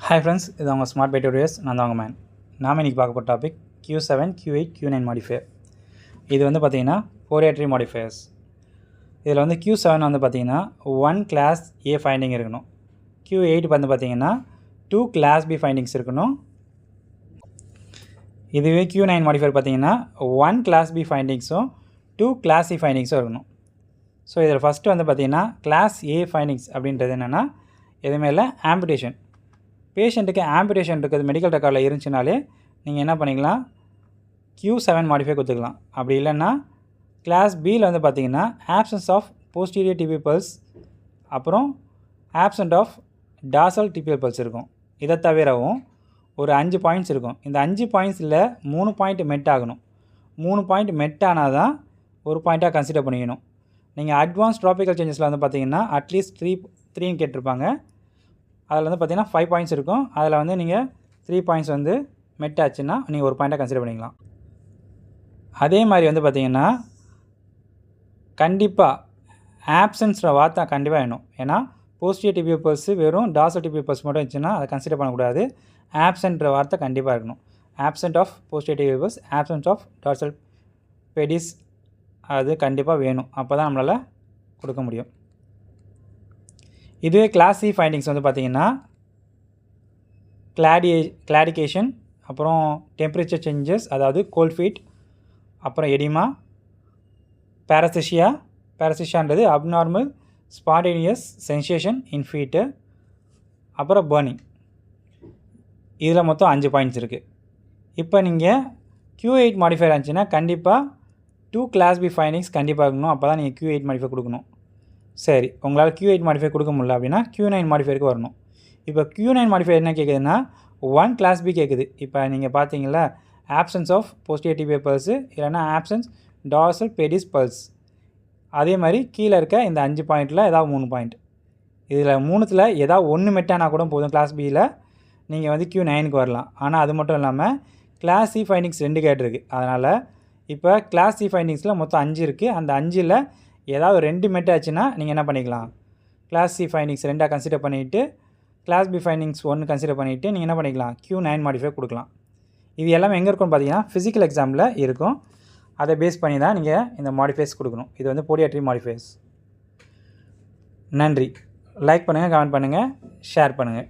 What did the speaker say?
Hi friends, இது உங்கள் smart by tutorials. நான் தான் உங்கள் மேன். நாம் இன்றைக்கி பார்க்க போகிற topic Q7, Q8, Q9 modifier. இது வந்து பார்த்திங்கன்னா ஃபோரியர் ட்ரீ மாடிஃபையர்ஸ். இதில் வந்து Q7 வந்து பார்த்திங்கன்னா 1 கிளாஸ் A ஃபைண்டிங் இருக்கணும். Q8 வந்து பார்த்திங்கன்னா 2 கிளாஸ் B ஃபைண்டிங்ஸ் இருக்கணும். இதுவே Q9 மாடிஃபையர் பார்த்திங்கன்னா 1 கிளாஸ் B ஃபைண்டிங்ஸும் 2 கிளாஸ் C ஃபைண்டிங்ஸும் இருக்கணும். ஸோ இதில் ஃபஸ்ட்டு வந்து பார்த்திங்கன்னா கிளாஸ் A ஃபைண்டிங்ஸ் அப்படின்றது என்னென்னா எதுவுமே இல்லை, ஆம்பிடேஷன். பேஷண்ட்டுக்கு ஆம்பிடேஷன் இருக்கிறது மெடிக்கல் ரெக்கார்டில் இருந்துச்சுனாலே நீங்கள் என்ன பண்ணிக்கலாம், Q7 மாடிஃபை கொடுத்துக்கலாம். அப்படி இல்லைன்னா கிளாஸ் பியில் வந்து பார்த்திங்கன்னா absence of posterior tibial pulse, அப்புறம் absent of dorsal tibial pulse இருக்கும். இதை தவிரவும் ஒரு 5 பாயிண்ட்ஸ் இருக்கும். இந்த 5 பாயிண்ட்ஸில் 3 பாயிண்ட் மெட் ஆகணும். 3 பாயிண்ட் மெட் ஆனால் தான் ஒரு பாயிண்ட்டாக கன்சிடர் பண்ணிக்கணும். நீங்கள் அட்வான்ஸ் ட்ராபிக்கல் சேஞ்சஸில் வந்து பார்த்திங்கன்னா அட்லீஸ்ட் 3ன்னு கேட்டிருப்பாங்க. அதில் வந்து பார்த்திங்கன்னா 5 பாயிண்ட்ஸ் இருக்கும். அதில் வந்து நீங்கள் 3 பாயிண்ட்ஸ் வந்து மெட் ஆச்சுன்னா நீங்கள் ஒரு பாயிண்ட்டாக கன்சிடர் பண்ணிக்கலாம். அதே மாதிரி வந்து பார்த்திங்கன்னா கண்டிப்பாக ஆப்சன்ஸ்ன்ற வார்த்தை கண்டிப்பாக வேணும். ஏன்னா போஸ்டீரியர் டிபியல் பல்ஸ் வெறும் டார்சல் டிபியல் பல்ஸ் மட்டும் இருந்துச்சுன்னா அதை கன்சிடர் பண்ணக்கூடாது. ஆப்சன்ட்ன்ற வார்த்தை கண்டிப்பாக இருக்கணும். Absent of posterior tibial pulse, absence of dorsal pedis, அது கண்டிப்பாக வேணும். அப்போ தான் நம்மளால் கொடுக்க முடியும். இதுவே கிளாஸ் சி ஃபைண்டிங்ஸ் வந்து பார்த்திங்கன்னா கிளாடிகேஷன், அப்புறம் டெம்பரேச்சர் சேஞ்சஸ், அதாவது கோல்ட் ஃபீட், அப்புறம் எடிமா, பேரசிஷியான்றது அப்நார்மல் ஸ்பான்டேனியஸ் சென்சேஷன் இன் ஃபீட்டு, அப்புறம் பர்னிங். இதில் மொத்தம் 5 பாயிண்ட்ஸ் இருக்குது. இப்போ நீங்கள் Q8 மாடிஃபையர் இருந்துச்சுன்னா கண்டிப்பாக 2 கிளாஸ் பி ஃபைண்டிங்ஸ் கண்டிப்பாக இருக்கணும். அப்போ தான் நீங்கள் Q8 மாடிஃபை கொடுக்கணும். சரி, உங்களால் Q8 மாடிஃபை கொடுக்க முடியல அப்படின்னா Q9 மாடிஃபையருக்கு வரணும். இப்போ Q9 மாடிஃபை என்ன கேட்குதுன்னா 1 கிளாஸ் பி கேட்குது. இப்போ நீங்கள் பார்த்தீங்களா, absence of posterior tibial pulse, இல்லைனா ஆப்சன்ஸ் டார்சல் பெடிஸ் பல்ஸ். அதே மாதிரி கீழே இருக்க இந்த 5 பாயிண்ட்டில் ஏதாவது 3 பாயிண்ட், இதில் 3த்தில் ஏதாவது 1 மெட்டானா கூட போதும். கிளாஸ் பியில் நீங்கள் வந்து Q9க்கு வரலாம். ஆனால் அது மட்டும் இல்லாமல் கிளாஸ் சி ஃபைண்டிங்ஸ் 2 கேட்டிருக்கு. அதனால் இப்போ கிளாஸ் சி ஃபைண்டிங்ஸில் மொத்தம் 5 இருக்குது. அந்த 5ல் ஏதாவது 2 மெட் ஆச்சுன்னா நீங்கள் என்ன பண்ணிக்கலாம், கிளாஸ் சி ஃபைண்டிங்ஸ் 2 கன்சிடர் பண்ணிவிட்டு கிளாஸ் பி ஃபைண்டிங்ஸ் 1 கன்சிடர் பண்ணிவிட்டு நீங்கள் என்ன பண்ணிக்கலாம், Q9 மாடிஃபை கொடுக்கலாம். இது எல்லாமே எங்கே இருக்கும்னு பார்த்தீங்கன்னா ஃபிசிக்கல் எக்ஸாமில் இருக்கும். அதை பேஸ் பண்ணி தான் நீங்கள் இந்த மாடிஃபைஸ் கொடுக்கணும். இது வந்து ஃபோரியர் ட்ரீ மாடிஃபைஸ். நன்றி. லைக் பண்ணுங்கள், கமெண்ட் பண்ணுங்கள், ஷேர் பண்ணுங்கள்.